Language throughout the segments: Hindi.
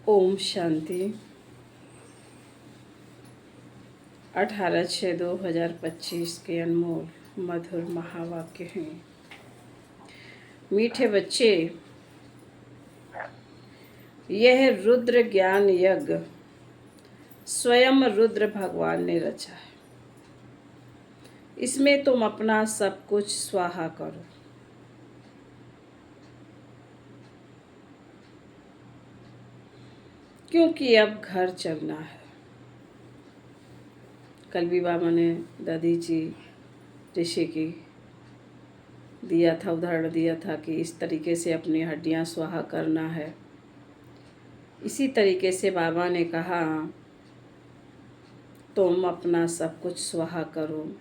ओम शांति। 18/6/2025 के अनमोल मधुर महावाक्य हैं। मीठे बच्चे, यह रुद्र ज्ञान यज्ञ स्वयं रुद्र भगवान ने रचा है। इसमें तुम अपना सब कुछ स्वाहा करो। क्योंकि अब घर चलना है। कल भी बाबा ने दादी जी ऋषि की दिया था, उदाहरण दिया था कि इस तरीके से अपनी हड्डियां स्वाहा करना है। इसी तरीके से बाबा ने कहा तुम अपना सब कुछ स्वाहा करो,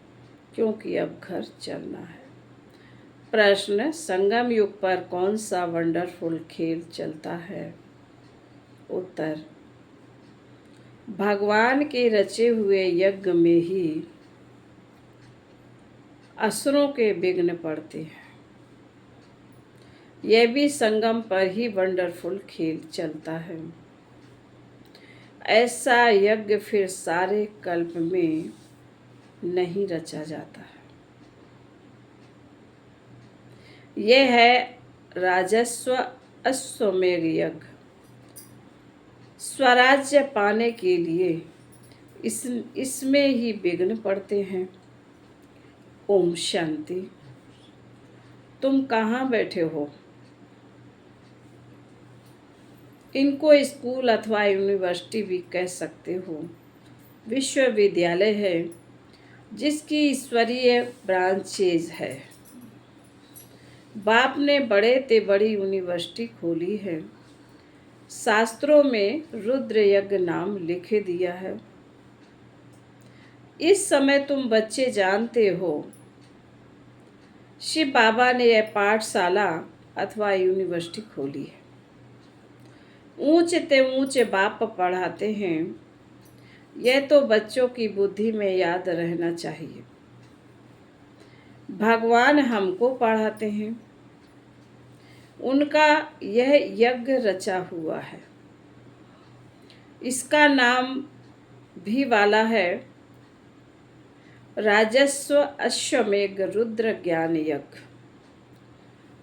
क्योंकि अब घर चलना है। प्रश्न: संगम युग पर कौन सा वंडरफुल खेल चलता है? उत्तर: भगवान के रचे हुए यज्ञ में ही असुरों के विघ्न पड़ते हैं। यह भी संगम पर ही वंडरफुल खेल चलता है। ऐसा यज्ञ फिर सारे कल्प में नहीं रचा जाता है। यह है राजस्व अश्वमेध यज्ञ। स्वराज्य पाने के लिए इसमें ही विघ्न पड़ते हैं। ओम शांति। तुम कहाँ बैठे हो? इनको स्कूल अथवा यूनिवर्सिटी भी कह सकते हो। विश्वविद्यालय है जिसकी ईश्वरीय ब्रांचेज है। बाप ने बड़े ते बड़ी यूनिवर्सिटी खोली है। शास्त्रों में रुद्र यज्ञ नाम लिखे दिया है। इस समय तुम बच्चे जानते हो, शिव बाबा ने यह पाठशाला अथवा यूनिवर्सिटी खोली है। ऊंचे ते ऊंचे बाप पढ़ाते हैं। यह तो बच्चों की बुद्धि में याद रहना चाहिए। भगवान हमको पढ़ाते हैं। उनका यह यज्ञ रचा हुआ है। इसका नाम भी वाला है राजस्व अश्वमेध रुद्र ज्ञान यज्ञ।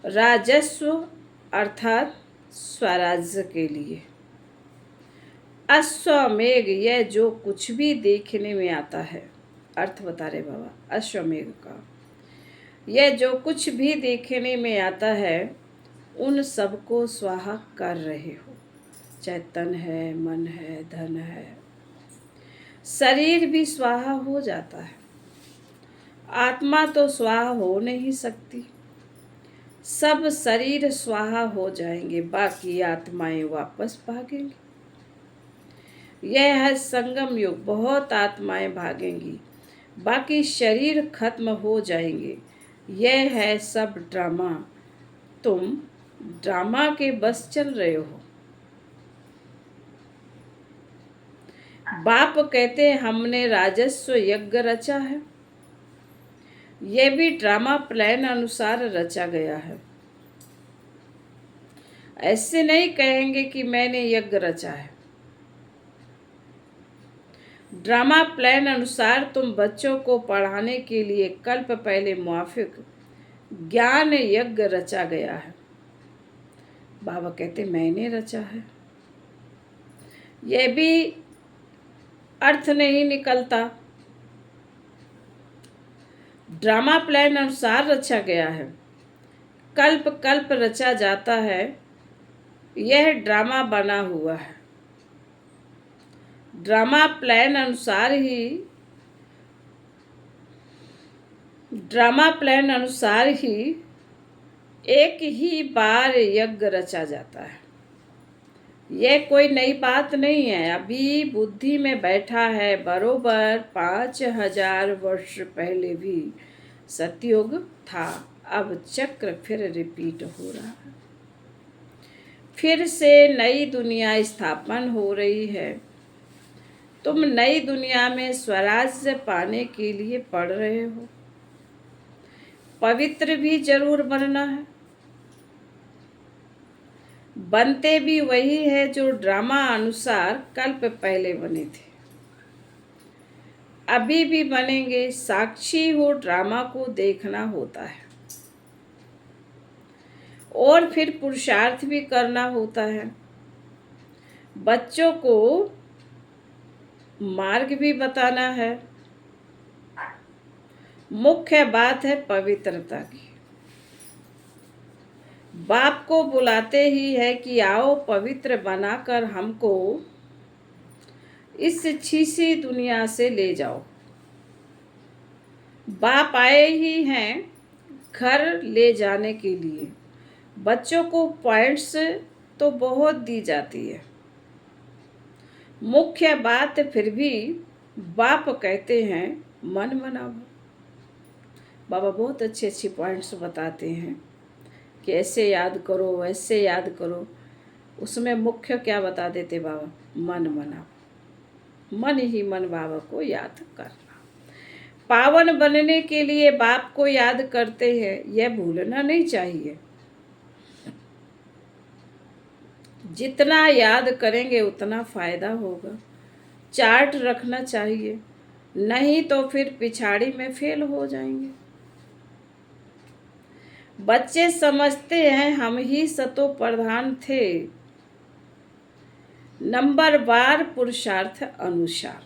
राजस्व अर्थात स्वराज्य के लिए। अश्वमेध यह जो कुछ भी देखने में आता है। अर्थ बता रहे बाबा अश्वमेध का। यह जो कुछ भी देखने में आता है उन सबको स्वाहा कर रहे हो। चाहे तन है, मन है, धन है। शरीर भी स्वाहा हो जाता है। आत्मा तो स्वाहा हो नहीं सकती। सब शरीर स्वाहा हो जाएंगे, बाकी आत्माएं वापस भागेंगी। यह है संगम युग। बहुत आत्माएं भागेंगी, बाकी शरीर खत्म हो जाएंगे। यह है सब ड्रामा। तुम ड्रामा के बस चल रहे हो। बाप कहते हैं हमने राजस्व यज्ञ रचा है। यह भी ड्रामा प्लान अनुसार रचा गया है। ऐसे नहीं कहेंगे कि मैंने यज्ञ रचा है। ड्रामा प्लान अनुसार तुम बच्चों को पढ़ाने के लिए कल्प पहले मुआफिक ज्ञान यज्ञ रचा गया है। बाबा कहते मैंने रचा है। यह भी अर्थ नहीं निकलता। ड्रामा प्लान अनुसार रचा गया है। कल्प कल्प रचा जाता है। यह ड्रामा बना हुआ है। ड्रामा प्लान अनुसार ही एक ही बार यज्ञ रचा जाता है। यह कोई नई बात नहीं है। अभी बुद्धि में बैठा है। बरोबर 5000 वर्ष पहले भी सतयुग था। अब चक्र फिर रिपीट हो रहा है। फिर से नई दुनिया स्थापन हो रही है। तुम नई दुनिया में स्वराज्य पाने के लिए पढ़ रहे हो। पवित्र भी जरूर बनना है। बनते भी वही है जो ड्रामा अनुसार कल्प पहले बने थे, अभी भी बनेंगे। साक्षी हो ड्रामा को देखना होता है और फिर पुरुषार्थ भी करना होता है। बच्चों को मार्ग भी बताना है। मुख्य बात है पवित्रता की। बाप को बुलाते ही है कि आओ पवित्र बनाकर हमको इस छीसी दुनिया से ले जाओ। बाप आए ही हैं घर ले जाने के लिए। बच्चों को पॉइंट्स तो बहुत दी जाती है, मुख्य बात फिर भी बाप कहते हैं मन बनाओ। बाबा बहुत अच्छी अच्छी पॉइंट्स बताते हैं कि ऐसे याद करो, वैसे याद करो। उसमें मुख्य क्या बता देते बाबा? मन बनाओ। मन ही मन बाबा को याद करना। पावन बनने के लिए बाप को याद करते हैं, यह भूलना नहीं चाहिए। जितना याद करेंगे उतना फायदा होगा। चार्ट रखना चाहिए, नहीं तो फिर पिछाड़ी में फेल हो जाएंगे। बच्चे समझते हैं हम ही सतो प्रधान थे, नंबर बार पुरुषार्थ अनुसार।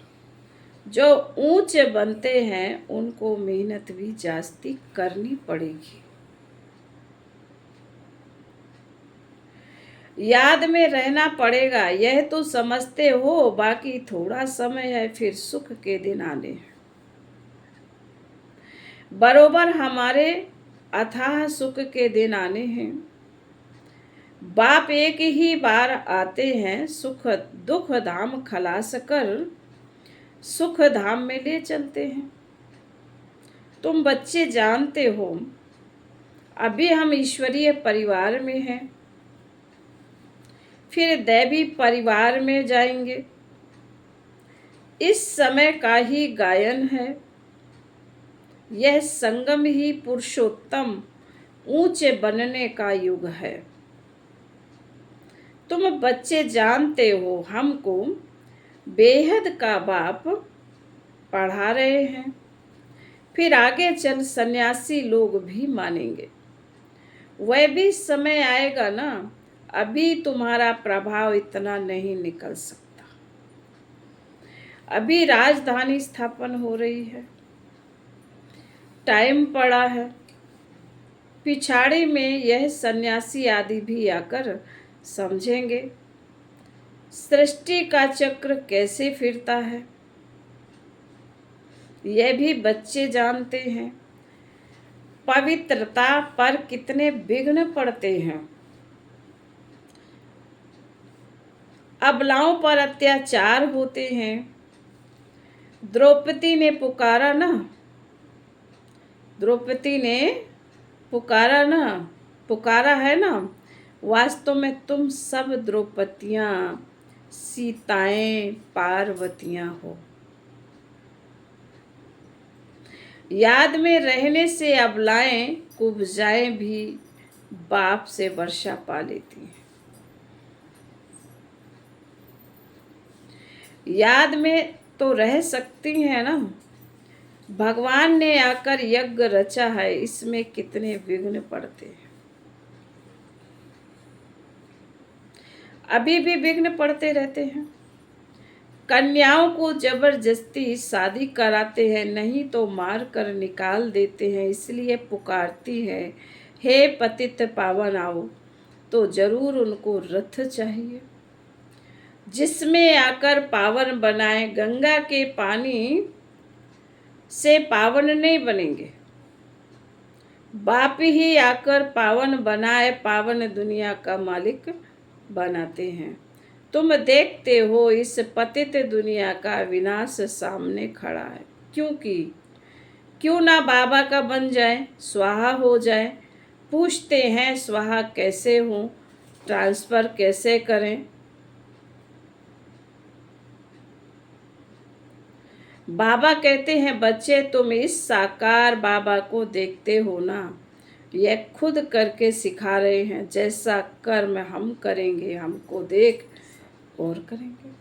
जो ऊंचे बनते हैं उनको मेहनत भी जास्ती करनी पड़ेगी। याद में रहना पड़ेगा, यह तो समझते हो। बाकी थोड़ा समय है, फिर सुख के दिन आने हैं। बरोबर हमारे अथाह सुख के दिन आने हैं। बाप एक ही बार आते हैं, सुख दुख धाम खलास कर सुख धाम में ले चलते हैं। तुम बच्चे जानते हो अभी हम ईश्वरीय परिवार में हैं, फिर दैवी परिवार में जाएंगे। इस समय का ही गायन है, यह संगम ही पुरुषोत्तम ऊंचे बनने का युग है। तुम बच्चे जानते हो हमको बेहद का बाप पढ़ा रहे हैं, फिर आगे चल सन्यासी लोग भी मानेंगे। वह भी समय आएगा ना, अभी तुम्हारा प्रभाव इतना नहीं निकल सकता। अभी राजधानी स्थापन हो रही है, टाइम पड़ा है। पिछाड़ी में यह सन्यासी आदि भी आकर समझेंगे सृष्टि का चक्र कैसे फिरता है। यह भी बच्चे जानते हैं। पवित्रता पर कितने विघ्न पड़ते हैं। अबलाओं पर अत्याचार होते हैं। द्रौपदी ने पुकारा ना, द्रौपदी ने पुकारा है ना। वास्तव में तुम सब द्रौपदियां, सीताएं, पार्वतियां हो। याद में रहने से अबलाएं कुब्जाएं भी बाप से वर्षा पा लेती हैं। याद में तो रह सकती हैं ना। भगवान ने आकर यज्ञ रचा है, इसमें कितने विघ्न पड़ते हैं। अभी भी विघ्न पड़ते रहते हैं। कन्याओं को जबरदस्ती शादी कराते हैं, नहीं तो मार कर निकाल देते हैं। इसलिए पुकारती है, हे पतित पावन आओ। तो जरूर उनको रथ चाहिए जिसमें आकर पावन बनाए। गंगा के पानी से पावन नहीं बनेंगे, बाप ही आकर पावन बनाए, पावन दुनिया का मालिक बनाते हैं। तुम देखते हो इस पतित दुनिया का विनाश सामने खड़ा है। क्यों ना बाबा का बन जाए, स्वाहा हो जाए। पूछते हैं स्वाहा कैसे हो, ट्रांसफर कैसे करें। बाबा कहते हैं बच्चे तुम इस साकार बाबा को देखते हो ना, यह खुद करके सिखा रहे हैं। जैसा कर्म हम करेंगे हमको देख और करेंगे।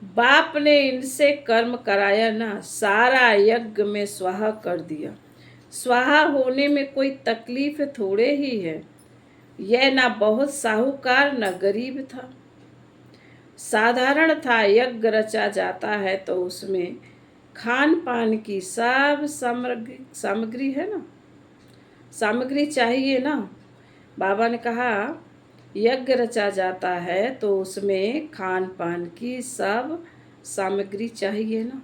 बाप ने इनसे कर्म कराया ना, सारा यज्ञ में स्वाहा कर दिया। स्वाहा होने में कोई तकलीफ थोड़े ही है। यह ना बहुत साहूकार न गरीब था, साधारण था। यज्ञ रचा जाता है तो उसमें खान पान की सब सामग्री है ना, सामग्री चाहिए ना। बाबा ने कहा यज्ञ रचा जाता है तो उसमें खान पान की सब सामग्री चाहिए ना।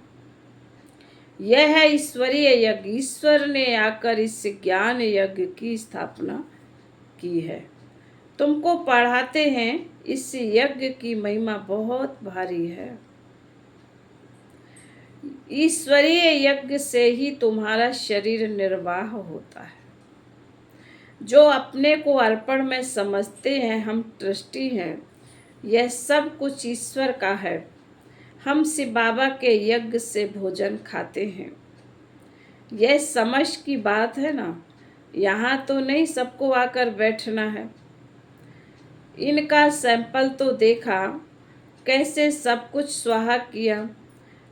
यह है ईश्वरीय यज्ञ। ईश्वर ने आकर इस ज्ञान यज्ञ की स्थापना की है। तुमको पढ़ाते हैं। इस यज्ञ की महिमा बहुत भारी है। ईश्वरीय यज्ञ से ही तुम्हारा शरीर निर्वाह होता है। जो अपने को अर्पण में समझते हैं, हम ट्रस्टी हैं, यह सब कुछ ईश्वर का है। हम शिव बाबा के यज्ञ से भोजन खाते हैं। यह समझ की बात है ना। यहाँ तो नहीं सबको आकर बैठना है। इनका सैंपल तो देखा, कैसे सब कुछ स्वाहा किया।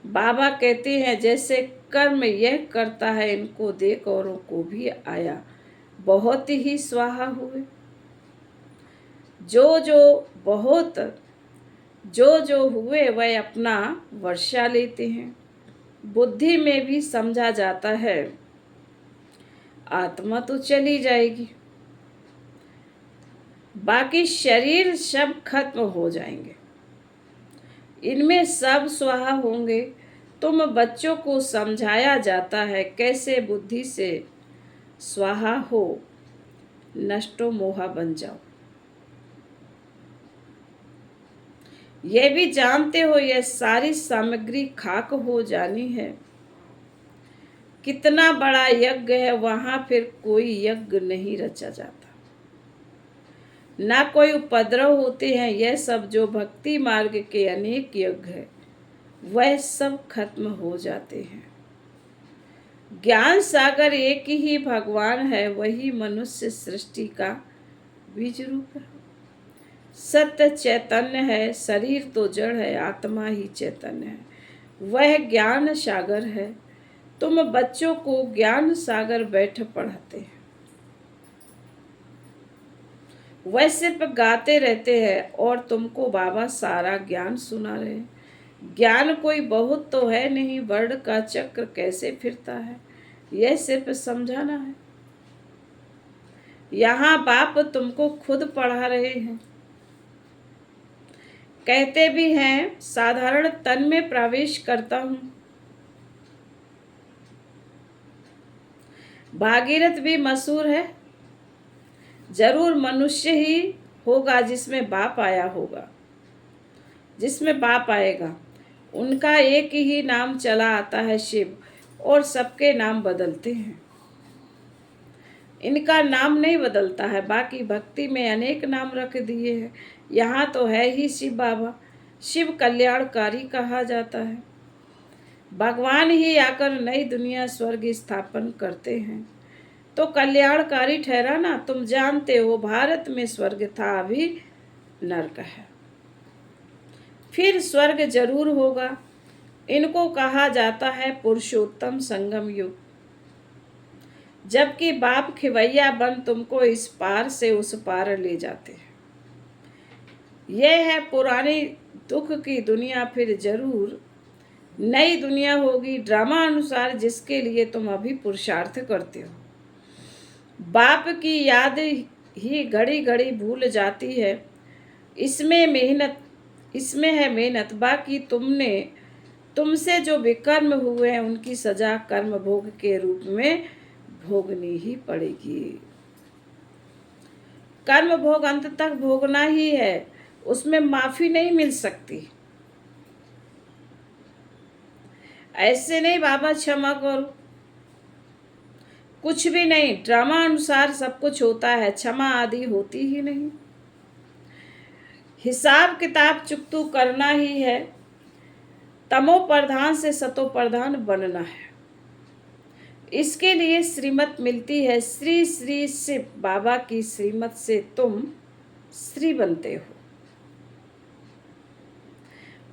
बाबा कहते हैं जैसे कर्म यह करता है, इनको देख औरों को भी आया। बहुत ही स्वाहा हुए। जो जो हुए वह अपना वर्षा लेते हैं। बुद्धि में भी समझा जाता है आत्मा तो चली जाएगी, बाकी शरीर सब खत्म हो जाएंगे, इनमें सब स्वाहा होंगे। तुम बच्चों को समझाया जाता है कैसे बुद्धि से स्वाहा हो, नष्टो मोहा बन जाओ। यह भी जानते हो यह सारी सामग्री खाक हो जानी है। कितना बड़ा यज्ञ है, वहां फिर कोई यज्ञ नहीं रचा जाता, ना कोई उपद्रव होते हैं। यह सब जो भक्ति मार्ग के अनेक यज्ञ है, वह सब खत्म हो जाते हैं। ज्ञान सागर एक ही भगवान है, वही मनुष्य सृष्टि का बीज रूप है। सत्य चैतन्य है, शरीर तो जड़ है, आत्मा ही चैतन्य है। वह ज्ञान सागर है। तुम बच्चों को ज्ञान सागर बैठ पढ़ाते हैं, वह सिर्फ गाते रहते हैं और तुमको बाबा सारा ज्ञान सुना रहे हैं। ज्ञान कोई बहुत तो है नहीं, वर्ण का चक्र कैसे फिरता है, यह सिर्फ समझाना है। यहाँ बाप तुमको खुद पढ़ा रहे हैं। कहते भी हैं साधारण तन में प्रवेश करता हूँ। भागीरथ भी मशहूर है। जरूर मनुष्य ही होगा जिसमें बाप आया होगा, जिसमें बाप आएगा। उनका एक ही नाम चला आता है शिव, और सबके नाम बदलते हैं। इनका नाम नहीं बदलता है, बाकी भक्ति में अनेक नाम रख दिए हैं। यहाँ तो है ही शिव बाबा। शिव कल्याणकारी कहा जाता है। भगवान ही आकर नई दुनिया स्वर्ग स्थापन करते हैं तो कल्याणकारी ठहरा ना। तुम जानते हो भारत में स्वर्ग था, अभी नरक है, फिर स्वर्ग जरूर होगा। इनको कहा जाता है पुरुषोत्तम संगम युग। जबकि बाप खिवैया बन तुमको इस पार से उस पार ले जाते हैं। यह है पुरानी दुख की दुनिया, फिर जरूर नई दुनिया होगी ड्रामा अनुसार, जिसके लिए तुम अभी पुरुषार्थ करते हो। बाप की याद ही घड़ी घड़ी भूल जाती है। इसमें है मेहनत। बाकी तुमसे जो विकर्म हुए हैं उनकी सजा कर्म भोग के रूप में भोगनी ही पड़ेगी। कर्म भोग अंत तक भोगना ही है, उसमें माफी नहीं मिल सकती। ऐसे नहीं बाबा क्षमा करो, कुछ भी नहीं। ड्रामा अनुसार सब कुछ होता है, क्षमा आदि होती ही नहीं। हिसाब किताब चुकतू करना ही है। तमो प्रधान से सतो प्रधान बनना है। इसके लिए श्रीमत मिलती है। श्री श्री से बाबा की श्रीमत से तुम श्री बनते हो।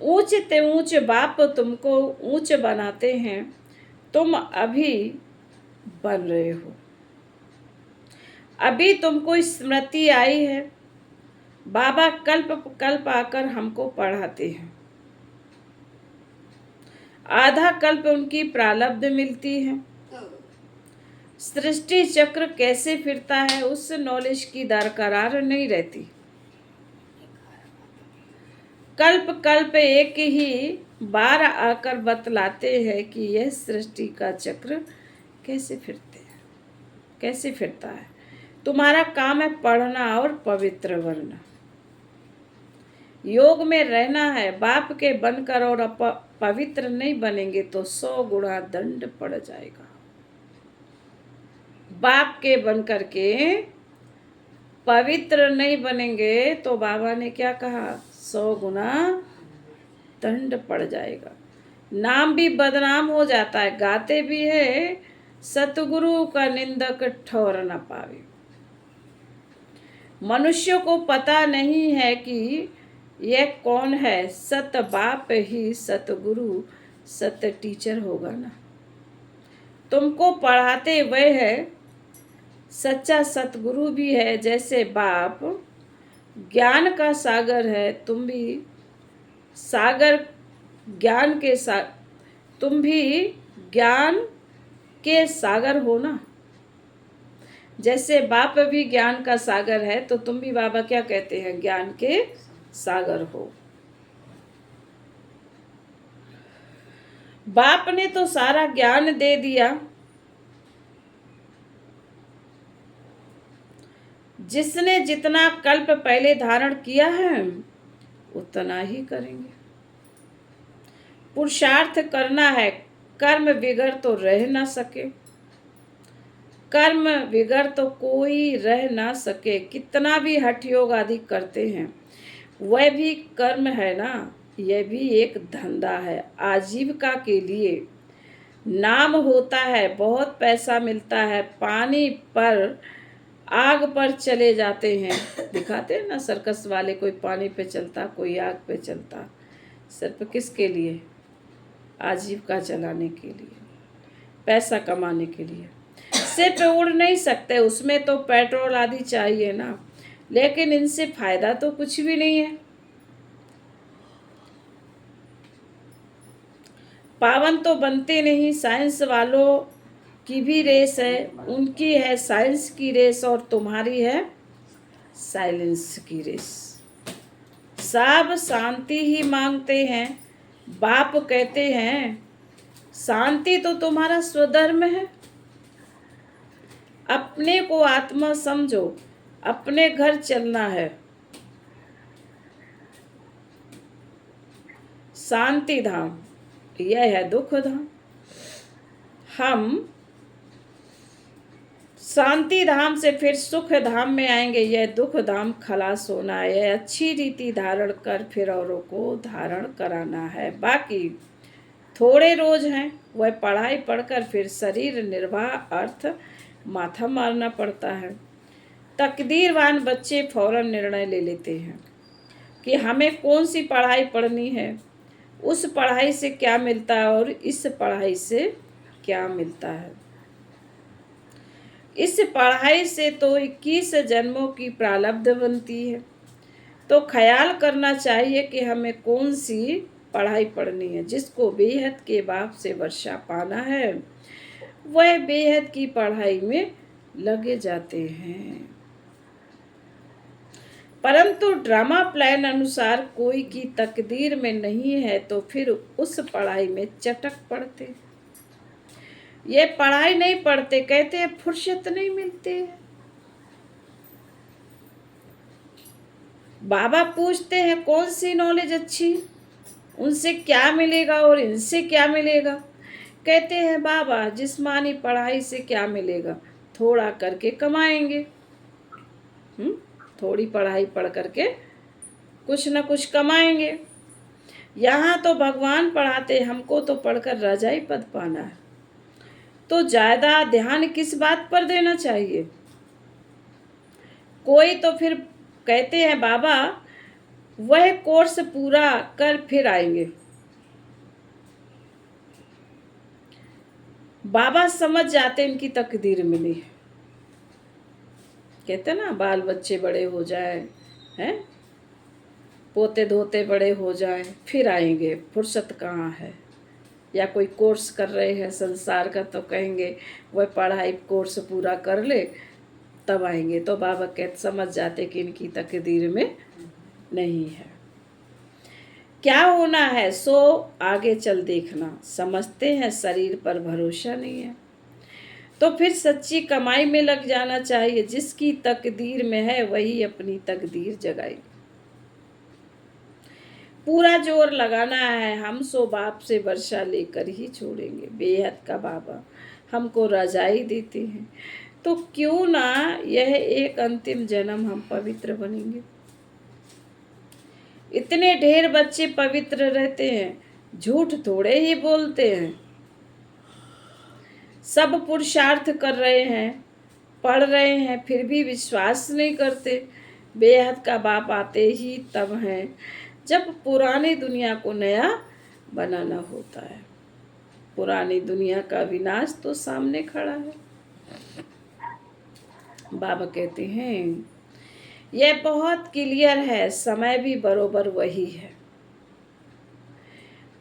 ऊंच ते ऊंच बाप तुमको ऊंच बनाते हैं, तुम अभी बन रहे हो। अभी तुमको स्मृति आई है, बाबा कल्प कल्प आकर हमको पढ़ाते हैं। आधा कल्प उनकी प्रारब्ध मिलती है। सृष्टि चक्र कैसे फिरता है उस नॉलेज की दरकरार नहीं रहती। कल्प कल्प एक ही बार आकर बतलाते हैं कि यह सृष्टि का चक्र कैसे फिरता है। तुम्हारा काम है पढ़ना और पवित्र बनना, योग में रहना है। बाप के बनकर और पवित्र नहीं बनेंगे तो 100 गुना दंड पड़ जाएगा। बाप के बनकर के पवित्र नहीं बनेंगे तो बाबा ने क्या कहा, 100 गुना दंड पड़ जाएगा। नाम भी बदनाम हो जाता है। गाते भी है, सतगुरु का निंदक ठौर न पावे। मनुष्यों को पता नहीं है कि यह कौन है। सत बाप ही सतगुरु सत टीचर होगा ना। तुमको पढ़ाते वह है, सच्चा सतगुरु भी है। जैसे बाप ज्ञान का सागर है, तुम भी सागर ज्ञान के तुम भी ज्ञान के सागर हो ना। जैसे बाप भी ज्ञान का सागर है तो तुम भी बाबा क्या कहते हैं, ज्ञान के सागर हो। बाप ने तो सारा ज्ञान दे दिया, जिसने जितना कल्प पहले धारण किया है उतना ही करेंगे। पुरुषार्थ करना है, कर्म बिगड़ तो रह ना सके। कर्म बिगड़ तो कोई रह ना सके। कितना भी हठ योग आदि करते हैं वह भी कर्म है ना। यह भी एक धंधा है, आजीविका के लिए। नाम होता है, बहुत पैसा मिलता है, पानी पर आग पर चले जाते हैं। दिखाते हैं ना सर्कस वाले, कोई पानी पे चलता, कोई आग पे चलता। सिर्फ किसके लिए, आजीविका चलाने के लिए, पैसा कमाने के लिए। सिर्फ उड़ नहीं सकते, उसमें तो पेट्रोल आदि चाहिए ना। लेकिन इनसे फायदा तो कुछ भी नहीं है। पावन तो बनते नहीं। साइंस वालों की भी रेस है, उनकी है साइंस की रेस और तुम्हारी है साइलेंस की रेस। सब शांति ही मांगते हैं। बाप कहते हैं शांति तो तुम्हारा स्वधर्म है। अपने को आत्मा समझो, अपने घर चलना है। शांति धाम यह है दुख धाम। हम शांति धाम से फिर सुख धाम में आएंगे। यह दुख धाम खलास होना है। यह अच्छी रीति धारण कर फिर औरों को धारण कराना है। बाकी थोड़े रोज हैं, वह पढ़ाई पढ़कर फिर शरीर निर्वाह अर्थ माथा मारना पड़ता है। तकदीरवान बच्चे फौरन निर्णय ले लेते हैं कि हमें कौन सी पढ़ाई पढ़नी है, उस पढ़ाई से क्या मिलता है और इस पढ़ाई से क्या मिलता है। इस पढ़ाई से तो 21 जन्मों की प्रारब्ध बनती है। तो ख्याल करना चाहिए कि हमें कौन सी पढ़ाई पढ़नी है। जिसको बेहद के बाप से वर्षा पाना है वह बेहद की पढ़ाई में लगे जाते हैं। परंतु ड्रामा प्लान अनुसार कोई की तकदीर में नहीं है तो फिर उस पढ़ाई में चटक पड़ते। ये पढ़ाई नहीं पढ़ते, कहते हैं फुर्सत नहीं मिलती है। बाबा पूछते हैं कौन सी नॉलेज अच्छी, उनसे क्या मिलेगा और इनसे क्या मिलेगा। कहते हैं बाबा जिस्मानी पढ़ाई से क्या मिलेगा, थोड़ा करके कमाएंगे। थोड़ी पढ़ाई पढ़ करके कुछ न कुछ कमाएंगे। यहाँ तो भगवान पढ़ाते, हमको तो पढ़कर रजाई पद पाना है। तो ज़्यादा ध्यान किस बात पर देना चाहिए? कोई तो फिर कहते हैं बाबा वह कोर्स पूरा कर फिर आएंगे। बाबा समझ जाते इनकी तकदीर मिली है। कहते ना बाल बच्चे बड़े हो जाए, हैं, पोते धोते बड़े हो जाए फिर आएंगे, फुर्सत कहाँ है। या कोई कोर्स कर रहे हैं संसार का तो कहेंगे वह पढ़ाई कोर्स पूरा कर ले तब आएंगे। तो बाबा कहते समझ जाते कि इनकी तकदीर में नहीं है। क्या होना है सो आगे चल देखना, समझते हैं शरीर पर भरोसा नहीं है तो फिर सच्ची कमाई में लग जाना चाहिए। जिसकी तकदीर में है वही अपनी तकदीर जगाएगी। पूरा जोर लगाना है, हम सो बाप से वर्षा लेकर ही छोड़ेंगे। बेहद का बाबा हमको रजाई देते हैं तो क्यों ना यह एक अंतिम जन्म हम पवित्र बनेंगे। इतने ढेर बच्चे पवित्र रहते हैं, झूठ थोड़े ही बोलते हैं। सब पुरुषार्थ कर रहे हैं, पढ़ रहे हैं, फिर भी विश्वास नहीं करते। बेहद का बाप आते ही तब है जब पुरानी दुनिया को नया बनाना होता है। पुरानी दुनिया का विनाश तो सामने खड़ा है। बाबा कहते हैं यह बहुत क्लियर है, समय भी बरोबर वही है।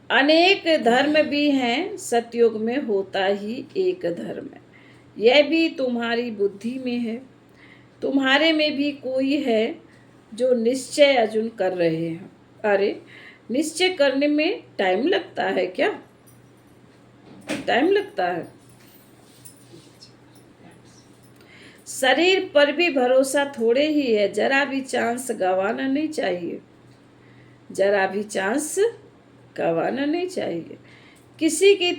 अनेक धर्म भी हैं, सतयुग में होता ही एक धर्म है। यह भी तुम्हारी बुद्धि में है। तुम्हारे में भी कोई है जो निश्चय अर्जुन कर रहे हैं। अरे निश्चय करने में टाइम लगता है क्या? टाइम लगता है। शरीर पर भी भरोसा थोड़े ही है, जरा भी चांस गंवाना नहीं चाहिए। जरा भी चांस गंवाना नहीं चाहिए। किसकी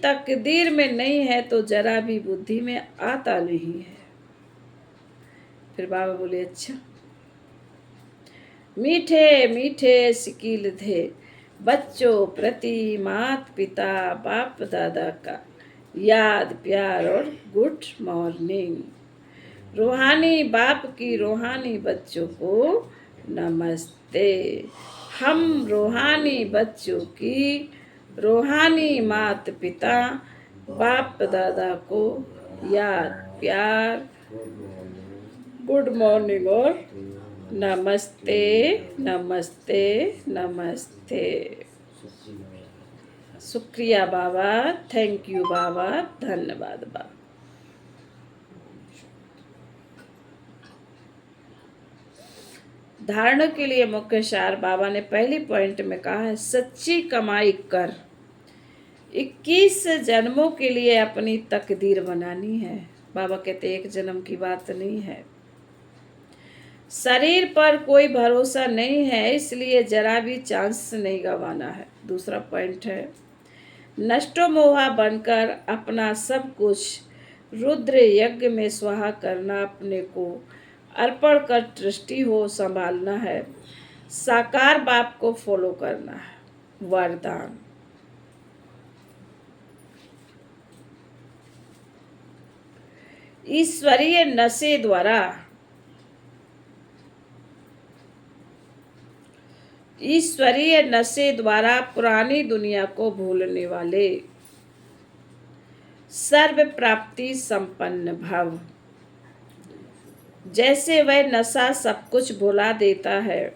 तकदीर में नहीं है तो जरा भी बुद्धि में आता नहीं है। फिर बाबा बोले अच्छा, मीठे मीठे सिकील थे बच्चों प्रति मात पिता बाप दादा का याद प्यार और गुड मॉर्निंग। रूहानी बाप की रूहानी बच्चों को नमस्ते। हम रूहानी बच्चों की रूहानी मात पिता बाप दादा को याद प्यार गुड मॉर्निंग और नमस्ते नमस्ते नमस्ते। शुक्रिया बाबा, थैंक यू बाबा, धन्यवाद बाबा। धारणा के लिए मुख्य सार बाबा ने पहली पॉइंट में कहा है सच्ची कमाई कर। 21 जन्मों के लिए अपनी तकदीर बनानी है। बाबा कहते एक जन्म की बात नहीं है। शरीर पर कोई भरोसा नहीं है, इसलिए जरा भी चांस नहीं गंवाना है। दूसरा पॉइंट है नष्टो मोहा बनकर अपना सब कुछ रुद्र यज्ञ में स्वाहा करना, अपने को अर्पण कर ट्रस्टी हो संभालना है। साकार बाप को फॉलो करना है। वरदान ईश्वरीय नशे द्वारा पुरानी दुनिया को भूलने वाले सर्व प्राप्ति संपन्न भव। जैसे वह नशा सब कुछ भुला देता है,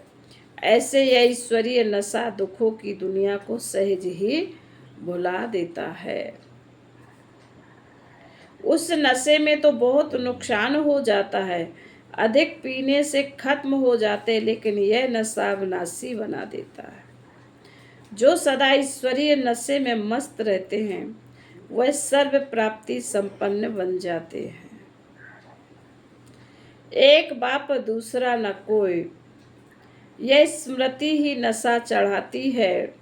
ऐसे यह ईश्वरीय नशा दुखों की दुनिया को सहज ही भुला देता है। उस नशे में तो बहुत नुकसान हो जाता है, अधिक पीने से खत्म हो जाते, लेकिन यह नशा विनाशी बना देता है। जो सदा ईश्वरीय नशे में मस्त रहते हैं वह सर्व प्राप्ति संपन्न बन जाते हैं। एक बाप दूसरा न कोई, यह स्मृति ही नशा चढ़ाती है।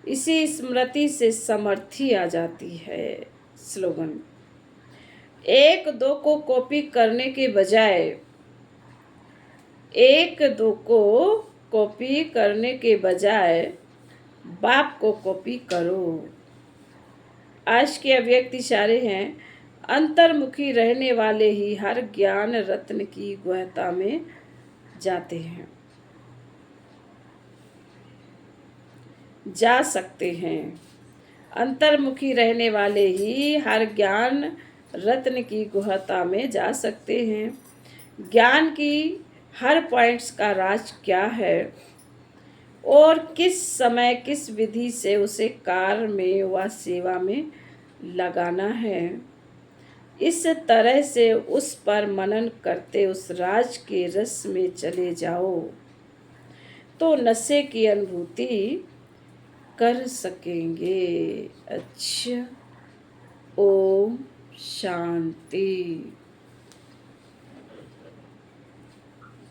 इसी स्मृति से समर्थी आ जाती है। स्लोगन एक दो को कॉपी करने के बजाय बाप को कॉपी करो। आज के अव्यक्त इशारे हैं, अंतर्मुखी रहने वाले ही हर ज्ञान रत्न की गुहता में जाते हैं, जा सकते हैं। अंतर्मुखी रहने वाले ही हर ज्ञान रत्न की गुहता में जा सकते हैं। ज्ञान की हर पॉइंट्स का राज क्या है और किस समय किस विधि से उसे कार्य में व सेवा में लगाना है, इस तरह से उस पर मनन करते उस राज के रस में चले जाओ तो नशे की अनुभूति कर सकेंगे। अच्छा, ओम शांति।